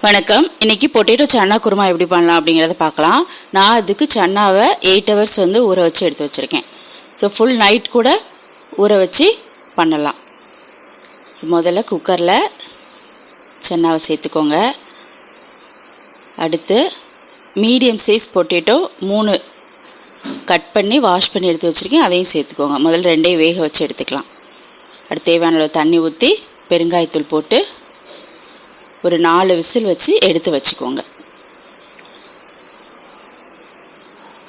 வணக்கம். இன்னைக்கு பொட்டேட்டோ சன்னா குருமா எப்படி பண்ணலாம் அப்படிங்கிறத பார்க்கலாம். நான் அதுக்கு சன்னாவை 8 hours ஊற வச்சு எடுத்து வச்சுருக்கேன். ஸோ ஃபுல் நைட் கூட ஊற வச்சு பண்ணலாம். ஸோ முதல்ல குக்கரில் சன்னாவை சேர்த்துக்கோங்க. அடுத்து மீடியம் சைஸ் பொட்டேட்டோ 3 கட் பண்ணி வாஷ் பண்ணி எடுத்து வச்சுருக்கேன், அதையும் சேர்த்துக்கோங்க. முதல்ல 2 வேக வச்சு எடுத்துக்கலாம். அடுத்து தேவையான அளவு தண்ணி ஊற்றி பெருங்காயத்தூள் போட்டு ஒரு 4 விசில் வச்சு எடுத்து வச்சுக்கோங்க.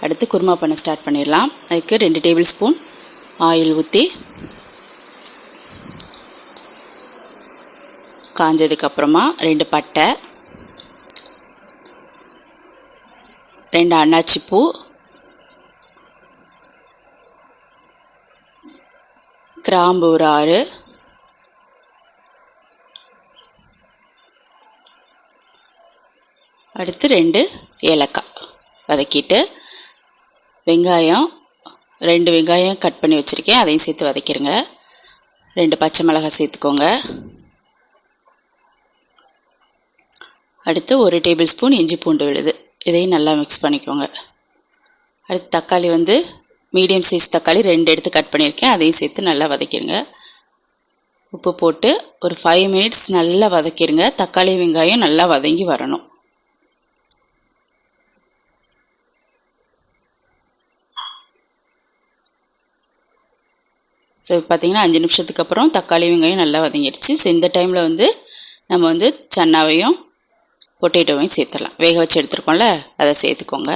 அடுத்து குருமா பண்ண ஸ்டார்ட் பண்ணிடலாம். அதுக்கு 2 டேபிள் ஸ்பூன் ஆயில் ஊற்றி காஞ்சதுக்கப்புறமா 2 பட்டை, 2 அன்னாச்சி பூ, கிராம்பு ஒரு 6, அடுத்து 2 ஏலக்காய் வதக்கிட்டு வெங்காயம் 2 வெங்காயம் கட் பண்ணி வச்சுருக்கேன், அதையும் சேர்த்து வதக்கிடுங்க. 2 பச்சை மிளகாய் சேர்த்துக்கோங்க. அடுத்து 1 டேபிள் ஸ்பூன் இஞ்சி பூண்டு விழுது, இதையும் நல்லா மிக்ஸ் பண்ணிக்கோங்க. அடுத்து தக்காளி மீடியம் சைஸ் தக்காளி 2 எடுத்து கட் பண்ணியிருக்கேன், அதையும் சேர்த்து நல்லா வதக்கிடுங்க. உப்பு போட்டு ஒரு 5 minutes நல்லா வதக்கிடுங்க. தக்காளி வெங்காயம் நல்லா வதங்கி வரணும். ஸோ பார்த்திங்கன்னா 5 நிமிஷத்துக்கு அப்புறம் தக்காளி வெங்காயம் நல்லா வதங்கிடுச்சு. ஸோ இந்த டைமில் நம்ம சன்னாவையும் பொட்டேட்டோவையும் சேர்த்துடலாம். வேக வச்சு எடுத்துருக்கோம்ல, அதை சேர்த்துக்கோங்க.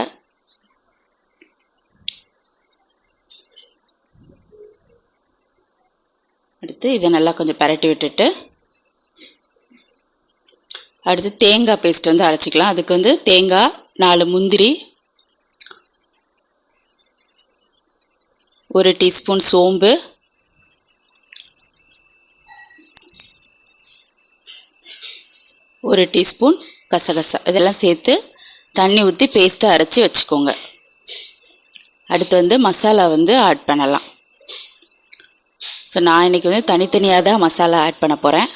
அடுத்து இதை நல்லா கொஞ்சம் பரட்டி விட்டுட்டு அடுத்து தேங்காய் பேஸ்ட் அரைச்சிக்கலாம். அதுக்கு தேங்காய் 4 முந்திரி, 1 டீஸ்பூன் சோம்பு, 1 டீஸ்பூன் கசகசா, இதெல்லாம் சேர்த்து தண்ணி ஊற்றி பேஸ்ட்டாக அரைச்சி வச்சுக்கோங்க. அடுத்து மசாலா ஆட் பண்ணலாம். ஸோ நான் இன்றைக்கி தனித்தனியாக தான் மசாலா ஆட் பண்ண போகிறேன்.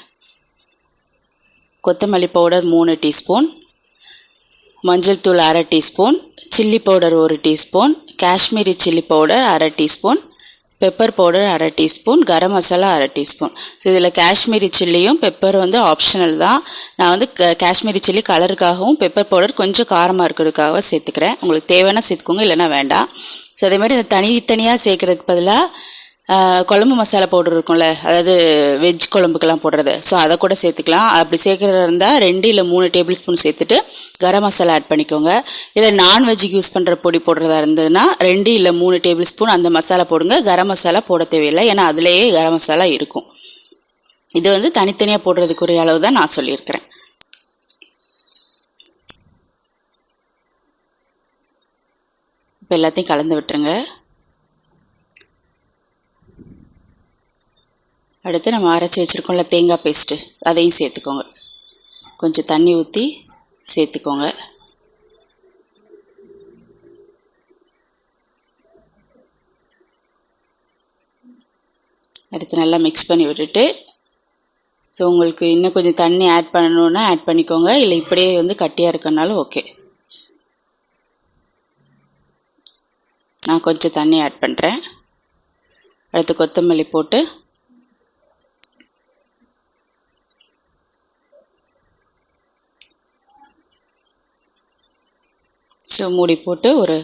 கொத்தமல்லி பவுடர் 3 டீஸ்பூன், மஞ்சள் தூள் 1/2 teaspoon, chilli powder 1 teaspoon, Kashmiri chilli powder 1/2 teaspoon, pepper powder 1/2 teaspoon, garam masala 1/2 teaspoon. So இதில் காஷ்மீரி சில்லியும் பெப்பர் ஆப்ஷனல் தான். நான் காஷ்மீரி சில்லி கலருக்காகவும் பெப்பர் பவுடர் கொஞ்சம் காரமாக இருக்கிறதுக்காக சேர்த்துக்கிறேன். உங்களுக்கு தேவைன்னா சேர்த்துக்கோங்க, இல்லைன்னா வேண்டாம். ஸோ அதேமாதிரி தனித்தனியாக சேர்க்குறதுக்கு பதிலாக குழம்பு மசாலா பவுடர் இருக்கும்ல, அதாவது வெஜ் குழம்புக்கெல்லாம் போடுறது, ஸோ அதை கூட சேர்த்துக்கலாம். அப்படி சேர்க்குறதா இருந்தால் 2 இல்லை 3 டேபிள் ஸ்பூன் சேர்த்துட்டு கரம் மசாலா ஆட் பண்ணிக்கோங்க. இல்லை நான்வெஜ்ஜுக்கு யூஸ் பண்ணுற பொடி போடுறதா இருந்ததுன்னா 2 இல்லை 3 டேபிள் ஸ்பூன் அந்த மசாலா போடுங்க. கரம் மசாலா போட தேவையில்லை, ஏன்னா அதுலேயே கரம் மசாலா இருக்கும். இது தனித்தனியாக போடுறதுக்குரிய அளவு தான் நான் சொல்லியிருக்கிறேன். இப்போ எல்லாத்தையும் கலந்து விட்டுருங்க. அடுத்து நம்ம அரைச்சி வச்சுருக்கோம்ல தேங்காய் பேஸ்ட்டு, அதையும் சேர்த்துக்கோங்க. கொஞ்சம் தண்ணி ஊற்றி சேர்த்துக்கோங்க. அடுத்து நல்லா மிக்ஸ் பண்ணி விட்டுட்டு, ஸோ உங்களுக்கு இன்னும் கொஞ்சம் தண்ணி ஆட் பண்ணணுன்னா ஆட் பண்ணிக்கோங்க, இல்லை இப்படியே கட்டியாக இருக்கனாலும் ஓகே. நான் கொஞ்சம் தண்ணி ஆட் பண்ணுறேன். அடுத்து கொத்தமல்லி போட்டு ஸோ மூடி போட்டு ஒரு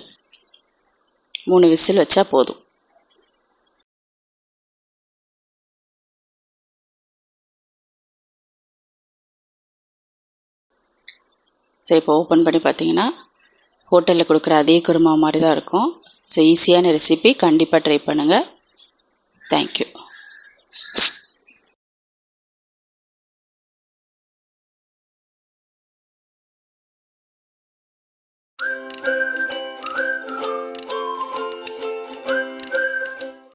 3 விசில் வச்சா போதும். ஸோ இப்போ ஓப்பன் பண்ணி பார்த்தீங்கன்னா ஹோட்டலில் கொடுக்குற அதே குருமா மாதிரி தான் இருக்கும். ஸோ ஈஸியான ரெசிபி, கண்டிப்பாக ட்ரை பண்ணுங்கள். தேங்க்யூ.